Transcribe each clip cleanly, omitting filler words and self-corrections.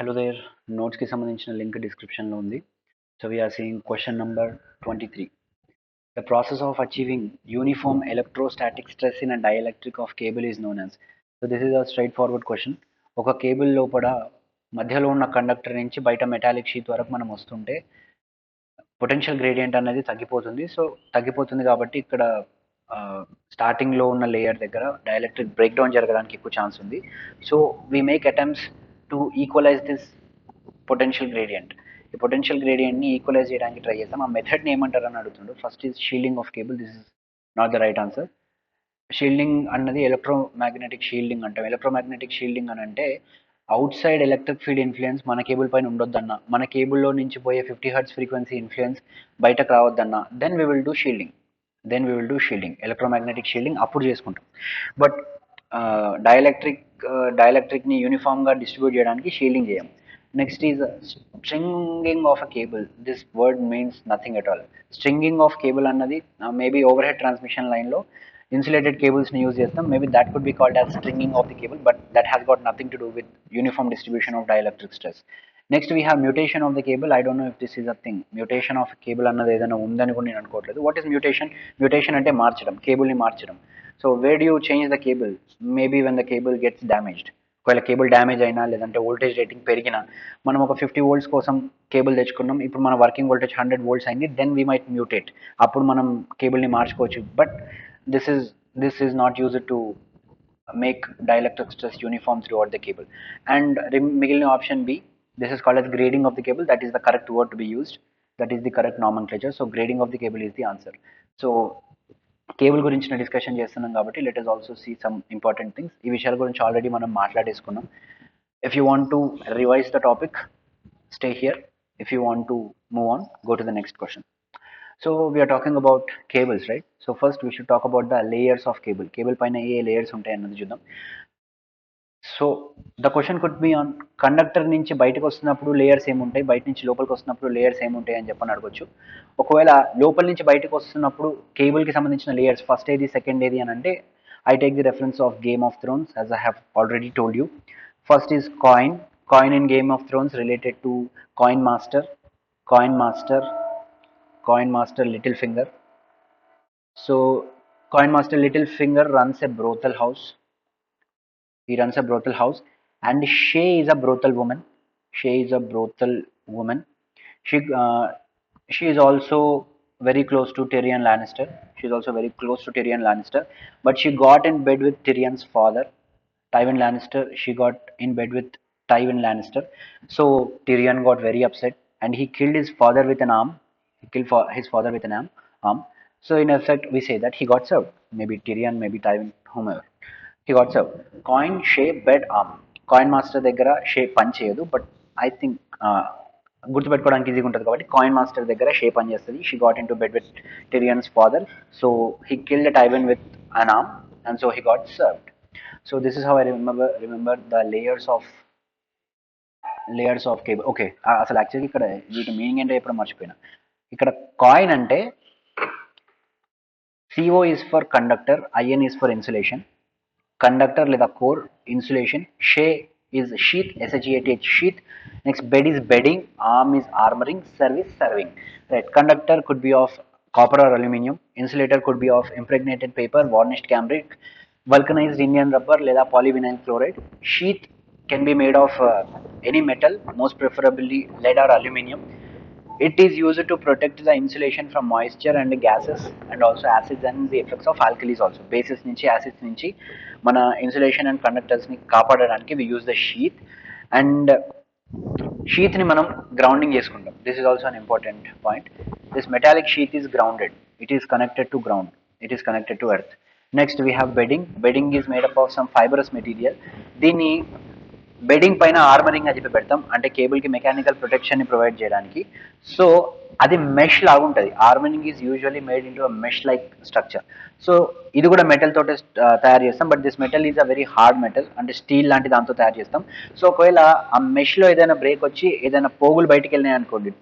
Hello there. Notes ki sambandhinchina link description lo undi. So we are seeing question number 23. The process of achieving uniform electrostatic stress in a dielectric of cable is known as. So this is a straightforward question. ఒక cable లోపల మధ్యలో ఉన్న conductor నుంచి బయట metallic sheet వరకు మనం వస్తుంటే potential gradient అనేది తగ్గిపోతుంది. సో తగ్గిపోతుంది కాబట్టి ఇక్కడ స్టార్టింగ్ లో ఉన్న లేయర్ దగ్గర డైఎలక్ట్రిక్ బ్రేక్ డౌన్ జరగడానికి ఎక్కువ ఛాన్స్ ఉంది. So we make attempts to equalise this potential gradient. ఈ పొటెన్షియల్ గ్రేడియంట్ ని ఈక్వలైజ్ చేయడానికి ట్రై చేస్తాం. ఆ మెథడ్ ని ఏమంటారు అని అడుగుతుండ్రు. First is shielding of cable. This is not the right answer. Shielding అన్నది ఎలక్ట్రోమాగ్నెటిక్ షీల్డింగ్ అంటాం. ఎలక్ట్రోమాగ్నెటిక్ షీల్డింగ్ అని అంటే outside electric field influence మన కేబుల్ పైన ఉండొద్దన్న, మన కేబుల్లో నుంచి పోయే 50 హెర్ట్జ్ ఫ్రీక్వెన్సీ ఇన్ఫ్లుయెన్స్ బయటకు రావద్దన్న, then we will do shielding. Electromagnetic shielding అప్పుడు చేసుకుంటాం. బట్ డైఎలక్ట్రిక్ ని యూనిఫామ్ గా డిస్ట్రిబ్యూట్ చేయడానికి షీల్డింగ్ చేయం. Next is stringing of a cable. This word means nothing at all. Stringing of cable అన్నది maybe overhead transmission line లో insulated cables ni use chestam. Maybe that could be called as stringing of the cable, but that has got nothing to do with uniform distribution of dielectric stress. Next we have mutation of the cable. I don't know if this is a thing. Mutation of cable annadi edaina undani kuda nenu anukovatledu. What is mutation? Mutation ante marchadam, cable ni marchadam. So where do you change the cable? Maybe when the cable gets damaged. ఒకవేళ cable damage అయినా లేదంటే voltage rating పెరిగినా, మనం ఒక 50 volts కోసం cable తెచ్చుకున్నాం, ఇప్పుడు మన వర్కింగ్ వోల్టేజ్ 100 వోల్ట్స్ అయింది, దెన్ వీ మైట్ మ్యూటేట్. అప్పుడు మనం కేబుల్ని మార్చుకోవచ్చు. But this is not used to make dielectric stress uniform throughout the cable. And మిగిలిన option B, this is called as grading of the cable. That is the correct word to be used. That is the correct nomenclature. So grading of the cable is the answer. So cable గురించిన discussion చేస్తున్నాం కాబట్టి let us also see some important things. ఈ విషయాల గురించి already మనం మాట్లాడేసుకున్నాం. If you want to revise the topic, stay here. If you want to move on, go to the next question. So we are talking about cables, right? So first we should talk about the layers of cable. Cable paina A layers ఉంటాయి అన్నది చూద్దాం. So the question could be on conductor నుంచి బయటకు వస్తున్నప్పుడు layers ఏముంటాయి, బయట నుంచి లోపలికి వస్తున్నప్పుడు లేయర్స్ ఏముంటాయి అని చెప్పని అడగొచ్చు. ఒకవేళ లోపల నుంచి బయటకు వస్తున్నప్పుడు కేబుల్ కి సంబంధించిన లేయర్స్ ఫస్ట్ ఏది సెకండ్ ఏది అని అంటే, I take the reference of game of Thrones as I have already told you. First is coin in game of Thrones related to coin master Littlefinger. So Coin Master Littlefinger runs a brothel house. He runs a brothel house, and Shay is a brothel woman. She is also very close to Tyrion Lannister. But she got in bed with Tyrion's father, Tywin Lannister. She got in bed with Tywin Lannister. So Tyrion got very upset, and he killed his father with an arm. So in effect, we say that he got served. Maybe Tyrion, maybe Tywin, whomever. He got served. Coin, Shay, bed, arm. Coin master దగ్గర షే పని చేయదు, but I think గుర్తుపెట్టుకోవడానికి ఈజీగా ఉంటుంది కాబట్టి coin master దగ్గర షే పని చేస్తుంది. She got into bed with Tyrion's father, so he killed Tywin with an arm, and so he got served. So this is how I remember the layers of cable. Okay, అసలు actually ఇక్కడ వీటి meaning ఏంటో ఎప్పుడు మర్చిపోయినా. ఇక్కడ coin అంటే CO is for conductor, IN is for insulation. Conductor లేదా core, insulation. Shay is sheath, SHEATH, sheath. Next, bed is bedding, arm is armoring, serve is serving. Right. Conductor could be of copper or aluminium. Insulator could be of impregnated paper, varnished cambric, vulcanized Indian rubber లేదా polyvinyl chloride. Sheath can be made of any metal, most preferably lead or aluminium. It is used to protect the insulation from moisture and gases, and also acids and the effects of alkalis also. Bases nunchi acids nunchi mana insulation and conductors ni kaapadaniki we use the sheath, and sheath ni manam grounding cheskuntam. This is also an important point. This metallic sheath is grounded. It is connected to ground. It is connected to earth. Next we have bedding. Bedding is made up of some fibrous material. Dini bedding పైన armouring అని చెప్పి పెడతాం, అంటే cable కి mechanical protection ని provide చేయడానికి. సో అది మెష్ లాగా ఉంటుంది. Armouring is usually made into a mesh like structure. So ఇది కూడా మెటల్ తోటి తయారు చేస్తాం, but this metal is a very hard metal, అంటే స్టీల్ లాంటి దాంతో తయారు చేస్తాం. సో ఒకవేళ ఆ మెష్ లో ఏదైనా బ్రేక్ వచ్చి ఏదైనా పోగులు బయటికి వెళ్ళినాయి అనుకోండి,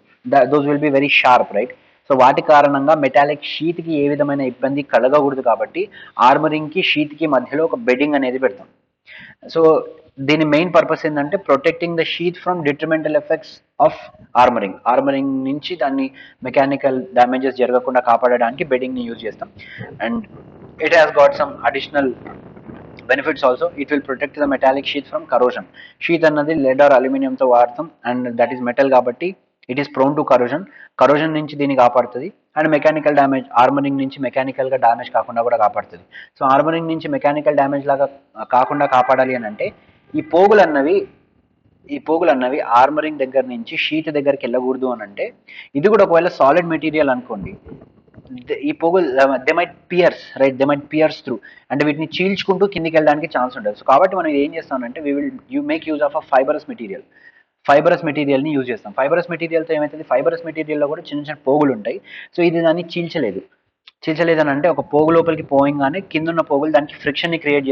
those will be very sharp, right? So వాటి కారణంగా మెటాలిక్ షీత్ కి ఏ విధమైన ఇబ్బంది కలగకూడదు కాబట్టి ఆర్మరింగ్ కి షీత్ కి మధ్యలో ఒక బెడ్డింగ్ అనేది పెడతాం. సో దీని మెయిన్ పర్పస్ ఏంటంటే protecting the sheet from detrimental effects of armouring నుంచి దాన్ని మెకానికల్ డ్యామేజెస్ జరగకుండా కాపాడడానికి బెడ్డింగ్ ని యూజ్ చేస్తాం. And it has got some additional benefits also. It will protect the metallic sheet from corrosion. Sheet అన్నది lead are అల్యూమినియంతో వాడతాం and that is metal కాబట్టి it is prone to corrosion నుంచి దీన్ని కాపాడుతుంది. అండ్ మెకానికల్ డ్యామేజ్ ఆర్మరింగ్ నుంచి మెకానికల్గా damage కాకుండా కూడా కాపాడుతుంది. సో ఆర్మరింగ్ నుంచి మెకానికల్ డ్యామేజ్ లాగా కాకుండా కాపాడాలి అని అంటే ఈ పోగులు అన్నవి ఆర్మరింగ్ దగ్గర నుంచి షీట్ దగ్గరికి వెళ్ళకూడదు అని అంటే, ఇది కూడా ఒకవేళ సాలిడ్ మెటీరియల్ అనుకోండి, ఈ పోగులు they might pierce right, they might pierce through, అంటే వీటిని చీల్చుకుంటూ కిందికి వెళ్ళడానికి ఛాన్స్ ఉంటుంది. సో కాబట్టి మనం ఏం చేస్తామంటే we will make use of a fibrous మెటీరియల్ని యూజ్ చేస్తాం. ఫైబరస్ మెటీరియల్తో ఏమవుతుంది, ఫైబరస్ మెటీరియల్లో కూడా చిన్న చిన్న పోగులు ఉంటాయి. సో ఇది దాన్ని చీల్చలేదని అంటే ఒక పోగు లోపలికి పోయంగానే కింద ఉన్న పోగులు దానికి ఫ్రిక్షన్ని క్రియేట్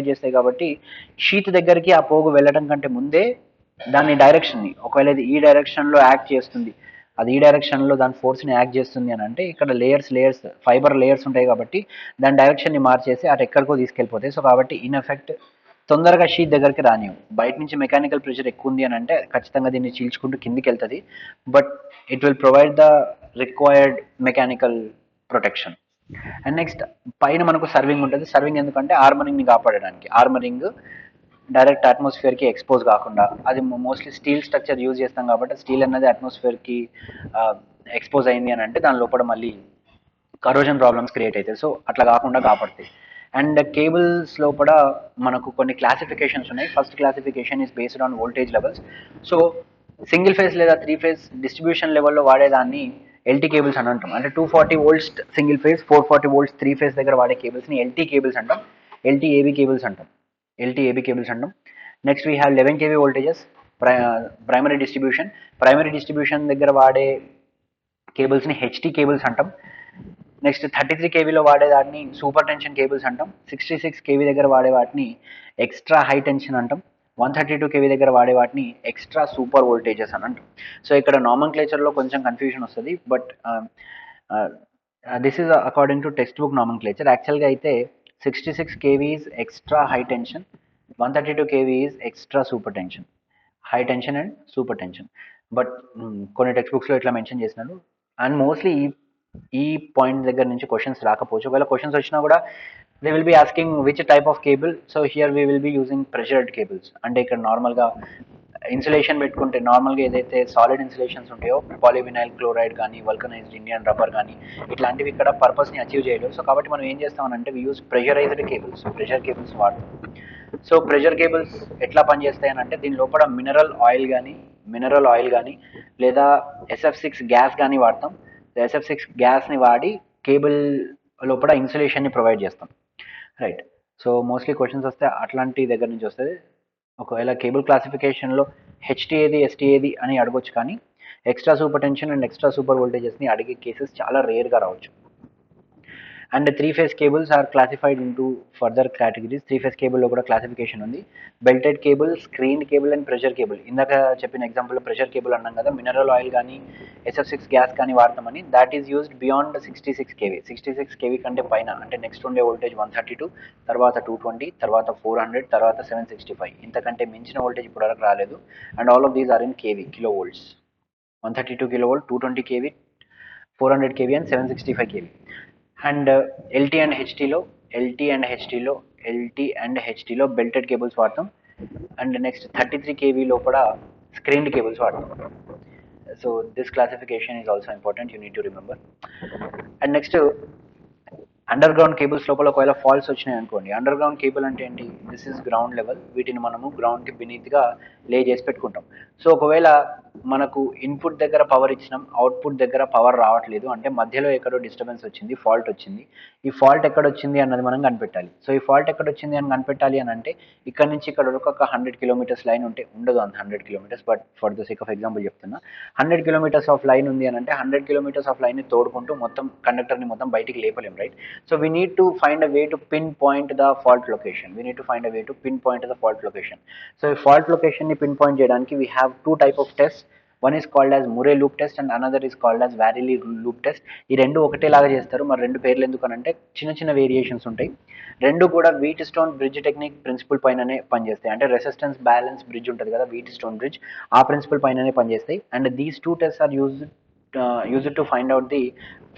చేస్తాయి కాబట్టి షీట్ దగ్గరికి ఆ పోగు వెళ్ళడం కంటే ముందే దాని డైరెక్షన్ని, ఒకవేళ ఇది ఈ డైరెక్షన్లో యాక్ట్ చేస్తుంది, అది ఈ డైరెక్షన్లో దాని ఫోర్స్ని యాక్ట్ చేస్తుంది అని అంటే ఇక్కడ లేయర్స్ ఫైబర్ లేయర్స్ ఉంటాయి కాబట్టి దాని డైరెక్షన్ని మార్చేసి అటు ఎక్కడికో తీసుకెళ్ళిపోతాయి. సో కాబట్టి ఇన్ ఎఫెక్ట్ తొందరగా షీట్ దగ్గరికి రానివ్వు. బయట నుంచి మెకానికల్ ప్రెషర్ ఎక్కువ ఉంది అని అంటే ఖచ్చితంగా దీన్ని చీల్చుకుంటూ కిందికి వెళ్తుంది, but it will provide the required mechanical protection. And next పైన మనకు సర్వింగ్ ఉంటుంది. సర్వింగ్ ఎందుకంటే ఆర్మరింగ్ని కాపాడడానికి. ఆర్మరింగ్ డైరెక్ట్ అట్మాస్ఫియర్కి ఎక్స్పోజ్ కాకుండా, అది మోస్ట్లీ స్టీల్ స్ట్రక్చర్ యూజ్ చేస్తాం కాబట్టి స్టీల్ అన్నది అట్మాస్ఫియర్కి ఎక్స్పోజ్ అయింది అని అంటే దాని లోపల మళ్ళీ కరోజన్ ప్రాబ్లమ్స్ క్రియేట్ అవుతాయి. సో అట్లా కాకుండా కాపాడుతాయి. అండ్ కేబుల్స్ లోపల మనకు కొన్ని క్లాసిఫికేషన్స్ ఉన్నాయి. First classification is based on voltage levels. So single phase లేదా 3 ఫేజ్ డిస్ట్రిబ్యూషన్ లెవెల్లో వాడేదాన్ని ఎల్టీ కేబుల్స్ అని అంటాం. అంటే 240 volts single phase, 440 volts 3 phase దగ్గర వాడే కేబుల్స్ని ఎల్టీ కేబుల్స్ అంటాం. ఎల్టీఏబీ కేబుల్స్ అంటాం. Next we have 11 kV voltages, primary distribution దగ్గర వాడే కేబుల్స్ని హెచ్టీ కేబుల్స్ అంటాం. నెక్స్ట్ 33 kVలో వాడేదాన్ని సూపర్ టెన్షన్ కేబుల్స్ అంటాం. 66 kV దగ్గర వాడే వాటిని ఎక్స్ట్రా హై టెన్షన్ అంటాం. 132 kV దగ్గర వాడే వాటిని ఎక్స్ట్రా సూపర్ వోల్టేజెస్ అని అంటాం. సో ఇక్కడ నామన్క్లేచర్లో కొంచెం కన్ఫ్యూజన్ వస్తుంది, but this is according to text book నామన్క్లేచర్. యాక్చువల్గా అయితే 66 kV is extra high tension, 132 kV is extra super tension, high tension and super tension. But కొన్ని టెక్స్ట్ బుక్స్లో ఇట్లా మెన్షన్ చేసినారు. అండ్ మోస్ట్లీ ఈ పాయింట్ దగ్గర నుంచి క్వశ్చన్స్ రాకపోవచ్చు. ఒకవేళ క్వశ్చన్స్ వచ్చినా కూడా they will be asking which type of cable. So here we will be using pressured cables. అంటే ఇక్కడ నార్మల్గా ఇన్సులేషన్ పెట్టుకుంటే నార్మల్గా ఏదైతే సాలిడ్ ఇన్సులేషన్స్ ఉంటాయో పాలివినైల్ క్లోరైడ్ కానీ, వల్కనైజ్డ్ ఇండియన్ రబ్బర్ కానీ, ఇట్లాంటివి ఇక్కడ పర్పస్ని అచీవ్ చేయలేవు. సో కాబట్టి మనం ఏం చేస్తామనంటే we use pressurised cables, pressure cables వాడతాం. సో ప్రెషర్ కేబుల్స్ ఎట్లా పనిచేస్తాయి అని అంటే దీని లోపల మినరల్ ఆయిల్ కానీ లేదా SF6 గ్యాస్ కానీ వాడతాం. SF6 గ్యాస్ని వాడి కేబుల్ లోపల ఇన్సులేషన్ని ప్రొవైడ్ చేస్తాం, రైట్. సో మోస్ట్లీ క్వశ్చన్స్ వస్తే అట్లాంటి దగ్గర నుంచి వస్తుంది. ఒకవేళ కేబుల్ క్లాసిఫికేషన్లో హెచ్టీ ఏది ఎస్టీ ఏది అని అడగొచ్చు, కానీ extra super tension and extra super వోల్టేజెస్ని అడిగే కేసెస్ చాలా రేర్గా రావచ్చు. And 3 phase cables are classified into further categories. 3 phase కేబుల్లో కూడా క్లాసిఫికేషన్ ఉంది. Belted cable, screened cable and pressure cable. ఇందాక చెప్పిన ఎగ్జాంపుల్లో ప్రెషర్ కేబుల్ అన్నాం కదా, మినరల్ ఆయిల్ కానీ SF6 గ్యాస్ కానీ వాడతామని. That is used beyond 66 kV. 66 kV కంటే పైన అంటే నెక్స్ట్ ఉండే వోల్టేజ్ 132, తర్వాత 220, తర్వాత 400, తర్వాత 765. ఇంతకంటే మించిన వోల్టేజ్ ఇప్పటివరకు రాలేదు. And all of these are in kV, kilovolts. 132 kV, 220 kV, 400 kV అండ్ 765 kV. అండ్ ఎల్టీ అండ్ హెచ్టీలో బెల్టెడ్ కేబుల్స్ వాడతాం. అండ్ నెక్స్ట్ 33 kV లోపల స్క్రీన్డ్ కేబుల్స్ వాడతాం. So this classification is also important, you need to remember. And next underground cables లోపల ఒకవేళ faults వచ్చినాయి అనుకోండి. Under ground cable అంటే ఏంటి, దిస్ ఇస్ గ్రౌండ్ లెవెల్. వీటిని మనము గ్రౌండ్కి బినీత్గా లే చేసి పెట్టుకుంటాం. సో ఒకవేళ మనకు ఇన్పుట్ దగ్గర పవర్ ఇచ్చినాం, అవుట్పుట్ దగ్గర పవర్ రావట్లేదు అంటే మధ్యలో ఎక్కడో డిస్టర్బెన్స్ వచ్చింది, ఫాల్ట్ వచ్చింది. ఈ ఫాల్ట్ ఎక్కడ వచ్చింది అన్నది మనం కనిపెట్టాలి. సో ఈ ఫాల్ట్ ఎక్కడ వచ్చింది అని కనిపెట్టాలి అని అంటే ఇక్కడ నుంచి ఇక్కడ వరకు ఒక 100 kilometers లైన్ ఉంటే ఉండదు అంత 100 kilometers, but for the sake of example చెప్తున్నా 100 kilometers ఆఫ్ లైన్ ఉంది అని అంటే 100 kilometers ఆఫ్ లైన్ని తోడుకుంటూ మొత్తం కండక్టర్ని మొత్తం బయటికి లేపలేం, right. So we need to find a way to pinpoint the fault location. So ఈ fault location ని pinpoint చేయడానికి we have two type of tests. One is called as Murray loop test and another is called as Varley loop test. ఈ రెండు ఒకటేలాగా చేస్తారు, మరి రెండు పేర్లు ఎందుకు అని అంటే చిన్న చిన్న వేరియేషన్స్ ఉంటాయి. రెండు కూడా Wheatstone bridge technique principle పైననే పనిచేస్తాయి. అంటే రెసిస్టెన్స్ బ్యాలెన్స్ బ్రిడ్జ్ ఉంటుంది కదా, వీట్ స్టోన్ బ్రిడ్జ్, ఆ ప్రిన్సిపల్ పైననే పనిచేస్తాయి. And these two test are used to find out the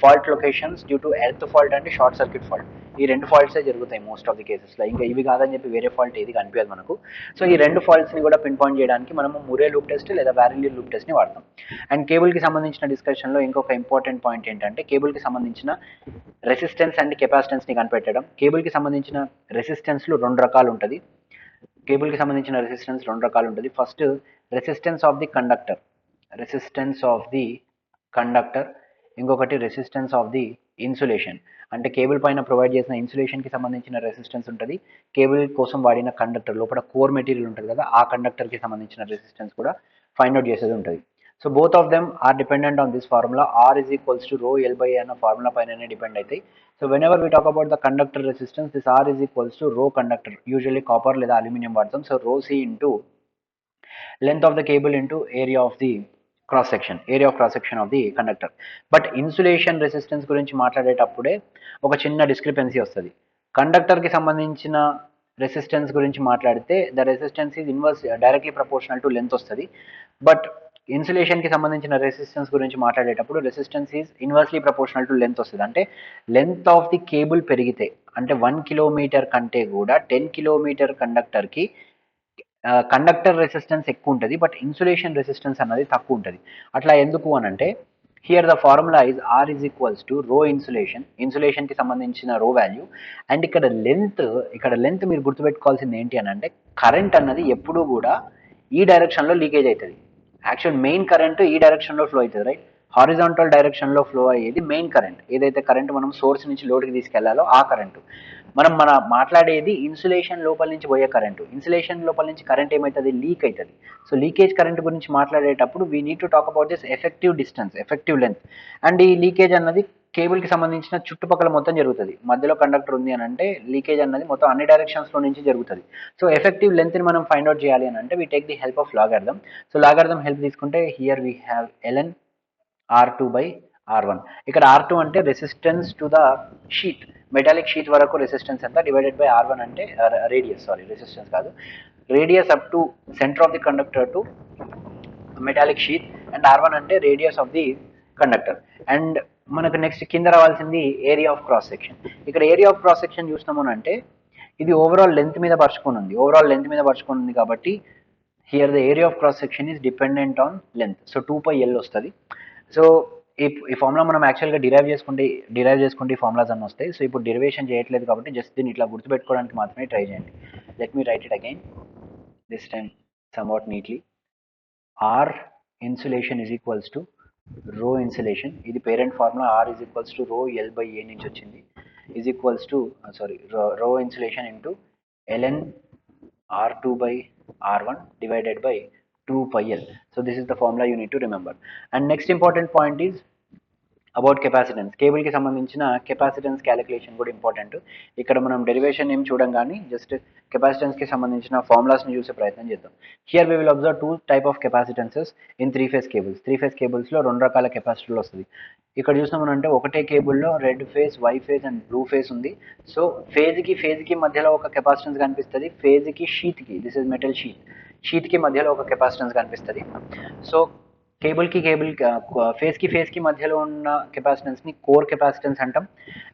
fault locations due to earth fault and short circuit fault. ఈ రెండు ఫాల్ట్సే జరుగుతాయి మోస్ట్ ఆఫ్ ది కేసెస్లో, ఇంకా ఇవి కాదని చెప్పి వేరే ఫాల్ట్ ఏది కనిపించదు మనకు. సో ఈ రెండు ఫాల్ట్స్ని కూడా పిన్ పాయింట్ చేయడానికి మనము మురే లూప్ టెస్ట్ లేదా వ్యారిలీ లూప్ టెస్ట్ని వాడతాం. అండ్ కేబుల్కి సంబంధించిన డిస్కషన్లో ఇంకొక ఇంపార్టెంట్ పాయింట్ ఏంటంటే కేబుల్కి సంబంధించిన రెసిస్టెన్స్ అండ్ కెపాసిటెన్స్ని కనిపెట్టడం. కేబుల్కి సంబంధించిన రెసిస్టెన్స్లు రెండు రకాలు ఉంటుంది. కేబుల్కి సంబంధించిన రెసిస్టెన్స్ రెండు రకాలు ఉంటుంది. First resistance of the conductor, resistance of the conductor. ఇంకొకటి రెసిస్టెన్స్ ఆఫ్ ది ఇన్సులేషన్, అంటే కేబుల్ పైన ప్రొవైడ్ చేసిన ఇన్సులేషన్కి సంబంధించిన రెసిస్టెన్స్ ఉంటుంది. కేబుల్ కోసం వాడిన కండక్టర్ లోపల కోర్ మెటీరియల్ ఉంటుంది కదా, ఆ కండక్టర్కి సంబంధించిన రెసిస్టెన్స్ కూడా ఫైండ్ అవుట్ చేసేది ఉంటుంది. So both of them are dependent on this formula. R is equals to rho L by అన్న ఫార్ములా పైననే డిపెండ్ అవుతాయి. So whenever we talk about the conductor resistance, this R is equals to rho conductor, usually copper లేదా aluminium వాడతాం. So rho C into length of the cable into area of the cross section, area of cross section of the conductor. But insulation resistance గురించి మాట్లాడేటప్పుడే ఒక చిన్న discrepancy వస్తుంది. కండక్టర్కి సంబంధించిన resistance గురించి మాట్లాడితే the resistance is inverse directly proportional to length వస్తుంది. But ఇన్సులేషన్కి సంబంధించిన resistance గురించి మాట్లాడేటప్పుడు resistance is inversely proportional to length వస్తుంది. అంటే లెంత్ ఆఫ్ ది కేబుల్ పెరిగితే, అంటే 1 కిలోమీటర్ కంటే కూడా 10 కిలోమీటర్ కండక్టర్కి కండక్టర్ రెసిస్టెన్స్ ఎక్కువ ఉంటుంది, బట్ ఇన్సులేషన్ రెసిస్టెన్స్ అన్నది తక్కువ ఉంటుంది. అట్లా ఎందుకు అని అంటే here the formula is R is equals to rho insulation, ఇన్సులేషన్కి సంబంధించిన రో వాల్యూ. అండ్ ఇక్కడ లెంత్ మీరు గుర్తుపెట్టుకోవాల్సింది ఏంటి అని అంటే కరెంట్ అన్నది ఎప్పుడూ కూడా ఈ డైరెక్షన్లో లీకేజ్ అవుతుంది. యాక్చువల్ మెయిన్ కరెంట్ ఈ డైరెక్షన్లో ఫ్లో అవుతుంది, రైట్. హారిజాంటల్ డైరెక్షన్లో ఫ్లో అయ్యేది మెయిన్ కరెంట్. ఏదైతే కరెంట్ మనం సోర్స్ నుంచి లోడ్కి తీసుకెళ్లాలో ఆ కరెంటు. మన మాట్లాడేది ఇన్సులేషన్ లోపల నుంచి పోయే కరెంటు. ఇన్సులేషన్ లోపల నుంచి కరెంట్ ఏమవుతుంది, లీక్ అవుతుంది. సో లీకేజ్ కరెంట్ గురించి మాట్లాడేటప్పుడు we need to talk about this effective distance, effective length. And ఈ లీకేజ్ అన్నది కేబుల్కి సంబంధించిన చుట్టుపక్కల మొత్తం జరుగుతుంది. మధ్యలో కండక్టర్ ఉంది అని అంటే లీకేజ్ అన్నది మొత్తం అన్ని డైరెక్షన్స్లో నుంచి జరుగుతుంది. సో ఎఫెక్టివ్ లెంత్ని మనం ఫైండ్ అవుట్ చేయాలి అని అంటే we take the help of logarithm. So logarithm help తీసుకుంటే here we have ln R2 by R1. ఇక్కడ R2 అంటే resistance to the sheet, metallic sheet వరకు రెసిస్టెన్స్ ఎంత, డివైడెడ్ బై R1 అంటే రేడియస్, సారీ రెసిస్టెన్స్ కాదు, radius up to centre of the conductor to metallic sheet, and R1 అంటే radius of the conductor. And మనకు next కింద రావాల్సింది area of cross section. ఇక్కడ area of cross section చూసినాము అంటే ఇది ఓవరాల్ లెంత్ మీద పరుచుకొని ఉంది, ఓవరాల్ లెంత్ మీద పరుచుకొని ఉంది కాబట్టి here the area of cross section is dependent on length. So 2πL వస్తుంది. సో ఈ ఫార్ములా మనం యాక్చువల్గా డిరైవ్ చేసుకుంటే ఈ ఫార్ములాస్ అన్నీ వస్తాయి. సో ఇప్పుడు డెరివేషన్ చేయట్లేదు కాబట్టి జస్ట్ దీన్ని ఇట్లా గుర్తుపెట్టుకోవడానికి మాత్రమే ట్రై చేయండి. Let me write it again, this time somewhat neatly. R insulation is equals to rho insulation, ఇది parent formula. R is equals to rho L by A నుంచి వచ్చింది, is equals to rho insulation into ln R2 by R1 divided by 2πL. So this is the formula you need to remember. And next important point is about capacitance. కేబుల్కి సంబంధించిన capacitance calculation కూడా important. ఇక్కడ మనం derivation ఏం చూడం కానీ just కెపాసిటెన్స్కి సంబంధించిన ఫార్ములాస్ని చూసే ప్రయత్నం చేద్దాం. Here we will observe two type of capacitances in three phase cables. Three phase కేబుల్స్లో రెండు రకాల కెపాసిటర్లు వస్తుంది. ఇక్కడ చూసినామనంటే ఒకటే కేబుల్లో red phase, Y phase and blue phase ఉంది. సో ఫేజ్కి మధ్యలో ఒక కెపాసిటెన్స్ కనిపిస్తుంది, ఫేజ్కి షీట్కి, దిస్ ఇస్ మెటల్ షీట్కి మధ్యలో ఒక కెపాసిటెన్స్ కనిపిస్తుంది. సో కేబుల్కి ఫేజ్కి మధ్యలో ఉన్న కెపాసిటెన్స్ని కోర్ కెపాసిటెన్స్ అంటాం,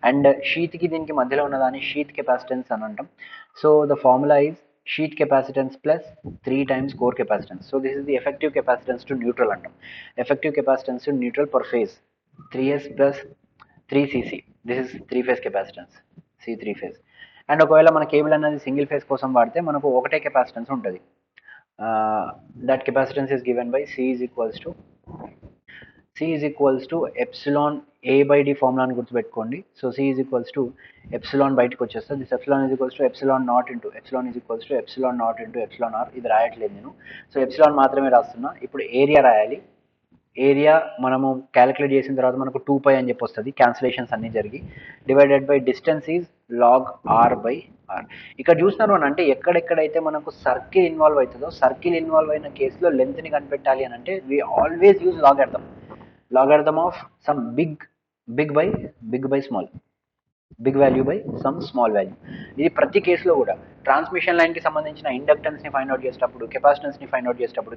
అండ్ షీట్కి దీనికి మధ్యలో ఉన్నదాన్ని షీట్ కెపాసిటెన్స్ అని అంటాం. So the formula is sheet capacitance plus 3 times core capacitance. So this is the effective capacitance to neutral అంటాం. Effective capacitance to neutral per phase 3s plus 3cc, this is three phase capacitance, C3 phase. And ఒకవేళ మన cable అనేది single phase కోసం వాడితే మనకు ఒకటే capacitance ఉంటుంది. That capacitance is given by C is equals to epsilon A by D ఫార్ములాని గుర్తుపెట్టుకోండి. So C is equals to epsilon బయటకు వచ్చేస్తుంది. This epsilon is equals to epsilon naught into epsilon is equals to epsilon naught into epsilon r. ఇది రాయట్లేదు నేను, so epsilon మాత్రమే రాస్తున్నా. ఇప్పుడు area రాయాలి. Area మనము క్యాలిక్యులేట్ చేసిన తర్వాత మనకు 2π అని చెప్పి వస్తుంది, క్యాన్సిలేషన్స్ అన్నీ జరిగి, divided by distance is log R by R. ఇక్కడ చూస్తున్నారు అని అంటే ఎక్కడెక్కడైతే మనకు సర్కిల్ ఇన్వాల్వ్ అవుతుందో, సర్కిల్ ఇన్వాల్వ్ అయిన కేసులో లెంత్ని కనిపెట్టాలి అని అంటే we always use logarithm of some big by small, big value by some small value. ఇది ప్రతి కేసులో కూడా ట్రాన్స్మిషన్ లైన్కి సంబంధించిన ఇండక్టెన్స్ని ఫైండ్ అవుట్ చేసేటప్పుడు, కెపాసిటెన్స్ని ఫైండ్ అవుట్ చేసేటప్పుడు,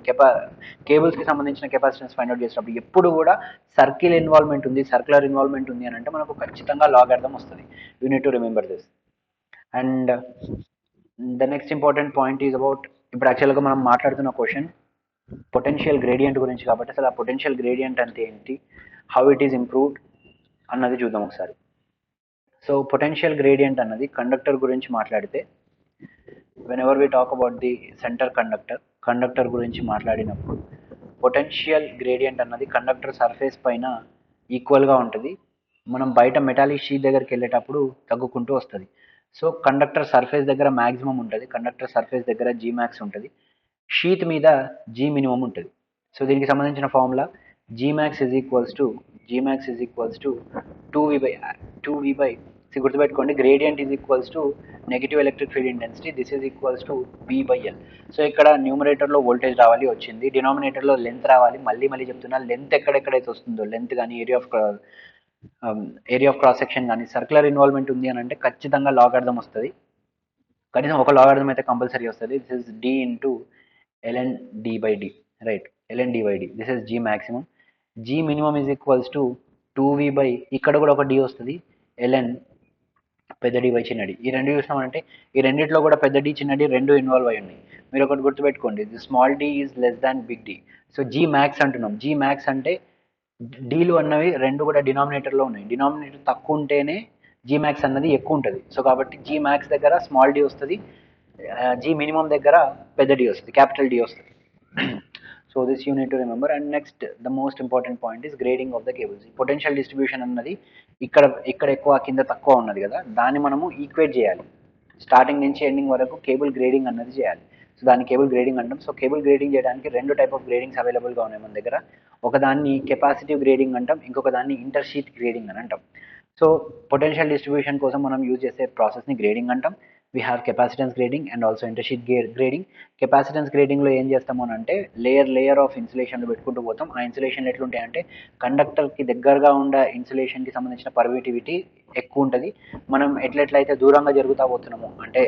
కేబుల్స్కి సంబంధించిన కెపాసిటెన్స్ ఫైండ్ అవుట్ చేసేటప్పుడు ఎప్పుడు కూడా సర్కిల్ ఇన్వాల్వ్మెంట్ ఉంది, సర్క్యులర్ ఇన్వాల్వ్మెంట్ ఉంది అని అంటే మనకు ఖచ్చితంగా లాగర్థం వస్తుంది. You need to remember this. And the next important point is about, ఇప్పుడు యాక్చువల్గా మనం మాట్లాడుతున్న క్వశ్చన్ పొటెన్షియల్ గ్రేడియంట్ గురించి కాబట్టి అసలు ఆ పొటెన్షియల్ గ్రేడియంట్ అంటే ఏంటి, హౌ ఇట్ ఈస్ ఇంప్రూవ్డ్ అన్నది చూద్దాం ఒకసారి. సో పొటెన్షియల్ గ్రేడియంట్ అన్నది కండక్టర్ గురించి మాట్లాడితే, whenever we talk about the centre conductor గురించి మాట్లాడినప్పుడు పొటెన్షియల్ గ్రేడియంట్ అన్నది కండక్టర్ సర్ఫేస్ పైన ఈక్వల్గా ఉంటుంది. మనం బయట మెటాలిక్ షీట్ దగ్గరికి వెళ్ళేటప్పుడు తగ్గుకుంటూ వస్తుంది. సో కండక్టర్ సర్ఫేస్ దగ్గర మ్యాక్సిమం ఉంటుంది, కండక్టర్ సర్ఫేస్ దగ్గర జీ మ్యాక్స్ ఉంటుంది, షీట్ మీద జీ మినిమం ఉంటుంది. సో దీనికి సంబంధించిన formula Gmax is equals to 2V by గుర్తుపెట్టుకోండి, gradient is equals to negative electric field intensity, this is equals to V/L. So ఇక్కడ న్యూమరేటర్లో వోల్టేజ్ రావాలి వచ్చింది, డినామినేటర్లో లెంత్ రావాలి, మళ్ళీ చెప్తున్నా లెంత్ ఎక్కడెక్కడైతే వస్తుందో, లెంత్ కానీ ఏరియా ఆఫ్ క్రాస్ సెక్షన్ కానీ సర్క్యులర్ ఇన్వాల్వ్మెంట్ ఉంది అని అంటే ఖచ్చితంగా లాగర్థం వస్తుంది, కనీసం ఒక లాగర్థం అయితే కంపల్సరీ వస్తుంది. This is D into ln d/d, right, ln d/d. This is G maximum. G minimum is equals to 2V by, ఇక్కడ కూడా ఒక D వస్తుంది, ln పెద్ద D బై చిన్న D. ఈ రెండు చూసినామంటే ఈ రెండిట్లో కూడా పెద్ద D చిన్న D రెండు ఇన్వాల్వ్ అయి ఉన్నాయి. మీరు ఒకటి గుర్తుపెట్టుకోండి, the small D is less than big D. So G max అంటున్నాం, G max అంటే డీలు అన్నవి రెండు కూడా డినామినేటర్లో ఉన్నాయి, డినామినేటర్ తక్కువ ఉంటేనే G max అన్నది ఎక్కువ ఉంటుంది. సో కాబట్టి G max దగ్గర స్మాల్ D వస్తుంది, G minimum దగ్గర పెద్ద D వస్తుంది, క్యాపిటల్ D వస్తుంది. So this you need to remember. And next the most important point is grading of the cables. Potential distribution అన్నది ఇక్కడ ఎక్కువ కింద తక్కువ ఉన్నది కదా, దాన్ని మనము ఈక్వేట్ చేయాలి, స్టార్టింగ్ నుంచి ఎండింగ్ వరకు కేబుల్ గ్రేడింగ్ అన్నది చేయాలి. సో దాన్ని కేబుల్ గ్రేడింగ్ అంటాం. సో కేబుల్ గ్రేడింగ్ చేయడానికి రెండు టైప్ ఆఫ్ గ్రేడింగ్స్ అవైలబుల్గా ఉన్నాయి మన దగ్గర. ఒక దాన్ని కెపాసిటివ్ గ్రేడింగ్ అంటాం, ఇంకొక దాన్ని ఇంటర్షీట్ గ్రేడింగ్ అని అంటాం. సో పొటెన్షియల్ డిస్ట్రిబ్యూషన్ కోసం మనం యూజ్ చేసే ప్రాసెస్ని గ్రేడింగ్ అంటాం. We have capacitance grading and also intersheet grading. Capacitance గ్రేడింగ్లో ఏం చేస్తాము అని అంటే లేయర్ ఆఫ్ ఇన్సులేషన్లు పెట్టుకుంటూ పోతాం. ఆ ఇన్సులేషన్ ఎట్లుంటాయంటే కండక్టర్కి దగ్గరగా ఉండే ఇన్సులేషన్కి సంబంధించిన పర్మిటివిటీ ఎక్కువ ఉంటుంది. మనం ఎట్లయితే దూరంగా జరుగుతూ పోతున్నాము అంటే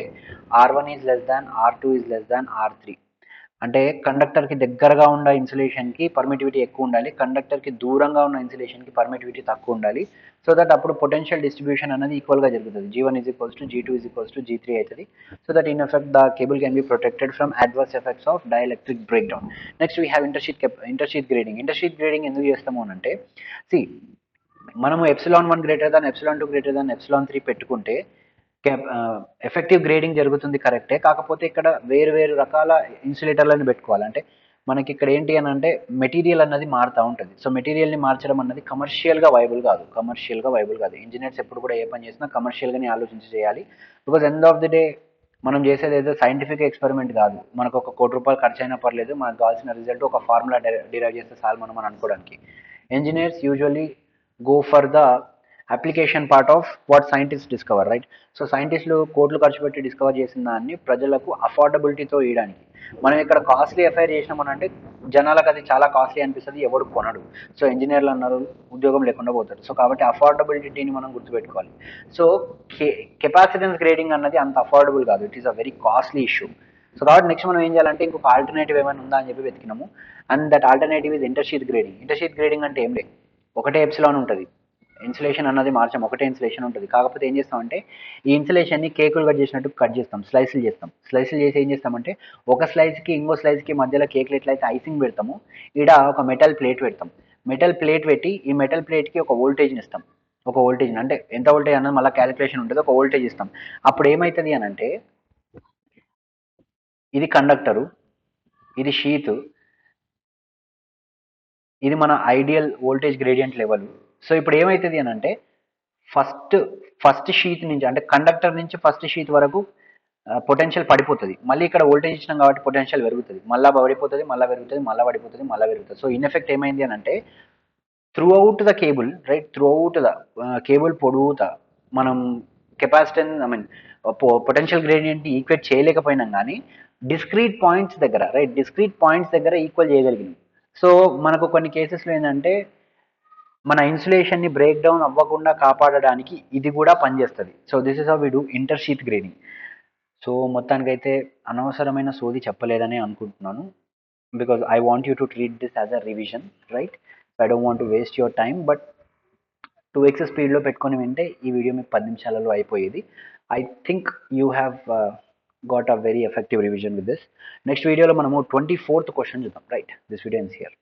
R1 is less than R2 is less than R3, అంటే కండక్టర్కి దగ్గరగా ఉన్న ఇన్సులేషన్కి పర్మిటివిటీ ఎక్కువ ఉండాలి, కండక్టర్కి దూరంగా ఉన్న ఇన్సులేషన్కి పర్మిటివిటీ తక్కువ ఉండాలి. సో దట్ అప్పుడు పొటెన్షియల్ డిస్ట్రిబ్యూషన్ అనేది ఈక్వల్గా జరుగుతుంది. G1 is equals to G2 is equals to G3 అవుతుంది. So that in effect the cable can be protected from adverse effects of dielectric break down. Next we have intersheet grading. Intersheet grading ఎందుకు చేస్తాము అని అంటే, C మనము ε1 greater than ε2 greater than ε3 పెట్టుకుంటే effective grading జరుగుతుంది కరెక్టే, కాకపోతే ఇక్కడ వేరు రకాల ఇన్సులేటర్లను పెట్టుకోవాలి. అంటే మనకి ఇక్కడ ఏంటి అని అంటే మెటీరియల్ అన్నది మారుతూ ఉంటుంది. సో మెటీరియల్ని మార్చడం అన్నది కమర్షియల్గా వైబుల్ కాదు. ఇంజనీర్స్ ఎప్పుడు కూడా ఏ పని చేసినా కమర్షియల్గానే ఆలోచించి చేయాలి. Because end of the day మనం చేసేది ఏదో సైంటిఫిక్ ఎక్స్పెరిమెంట్ కాదు, మనకు ఒక ₹1 ఖర్చు అయినా పర్లేదు, మనకు కావాల్సిన రిజల్ట్ ఒక ఫార్ములా డిరైవ్ చేస్తే చాలు మనం అనుకోవడానికి. Engineers usually go for the application part of what scientist discover, right. So సైంటిస్టులు కోట్లు ఖర్చు పెట్టి డిస్కవర్ చేసిన దాన్ని ప్రజలకు అఫోర్డబిలిటీతో ఇవ్వడానికి. మనం ఇక్కడ కాస్ట్లీ ఎఫైర్ చేసినామని అంటే జనాలకు అది చాలా కాస్ట్లీ అనిపిస్తుంది, ఎవడు కొనడు. సో ఇంజనీర్లు అన్నారు ఉద్యోగం లేకుండా పోతారు. సో కాబట్టి అఫోర్డబిలిటీని మనం గుర్తుపెట్టుకోవాలి. సో కెపాసిటెన్స్ గ్రేడింగ్ అన్నది అంత అఫోర్డబుల్ కాదు, it is a very costly issue. So కాబట్టి నెక్స్ట్ మనం ఏం చేయాలంటే ఇంకొక ఆల్టర్నేటివ్ ఏమైనా ఉందా అని చెప్పి వెతికినాము. And that alternative is intersheet grading. Intersheet grading అంటే ఏం లేదు, ఒకటే ఎప్సిలాన్ ఉంటుంది, ఇన్సులేషన్ అన్నది మార్చాం, ఒకటే ఇన్సులేషన్ ఉంటుంది. కాకపోతే ఏం చేస్తామంటే ఈ ఇన్సులేషన్ని కేకులు కట్ చేసినట్టు కట్ చేస్తాం, స్లైసులు చేసి ఏం చేస్తామంటే ఒక స్లైస్కి ఇంకో స్లైస్కి మధ్యలో కేకులు ఎట్లయితే ఐసింగ్ పెడతాము, ఈడ ఒక మెటల్ ప్లేట్ పెడతాం. మెటల్ ప్లేట్ పెట్టి ఈ మెటల్ ప్లేట్కి ఒక వోల్టేజ్ని ఇస్తాం. ఒక వోల్టేజ్ అంటే ఎంత వోల్టేజ్ అన్నది మళ్ళీ క్యాలిక్యులేషన్ ఉంటుంది, ఒక వోల్టేజ్ ఇస్తాం. అప్పుడు ఏమవుతుంది అని అంటే ఇది కండక్టరు, ఇది షీత్, ఇది మన ideal voltage gradient level. So ఇప్పుడు ఏమవుతుంది అని అంటే ఫస్ట్ షీట్ నుంచి అంటే కండక్టర్ నుంచి ఫస్ట్ షీట్ వరకు పొటెన్షియల్ పడిపోతుంది. మళ్ళీ ఇక్కడ వోల్టేజ్ ఇచ్చినాం కాబట్టి పొటెన్షియల్ పెరుగుతుంది, మళ్ళీ పడిపోతుంది, మళ్ళీ పెరుగుతుంది, మళ్ళీ పడిపోతుంది, మళ్ళీ పెరుగుతుంది. సో ఇన్ ఎఫెక్ట్ ఏమైంది అని అంటే throughout the cable, right, throughout the cable పొడుగుతా మనం capacitance I mean potential gradient equate చేయలేకపోయినాం కానీ డిస్క్రీట్ పాయింట్స్ దగ్గర, రైట్, డిస్క్రీట్ పాయింట్స్ దగ్గర ఈక్వల్ చేయగలిగినాం. సో మనకు కొన్ని కేసెస్లో ఏంటంటే మన ఇన్సులేషన్ని బ్రేక్ డౌన్ అవ్వకుండా కాపాడడానికి ఇది కూడా పనిచేస్తుంది. So this is how we do intersheet grading. So మొత్తానికైతే అనవసరమైన సోది చెప్పలేదని అనుకుంటున్నాను, because I want you to treat this as a revision, right. I don't want to waste your time, but 2x స్పీడ్లో పెట్టుకొని వింటే ఈ వీడియో మీకు 10 నిమిషాలలో అయిపోయేది. I think you have got a very effective revision with this. Next వీడియోలో మనము 24th question చూద్దాం, right. This video ends here.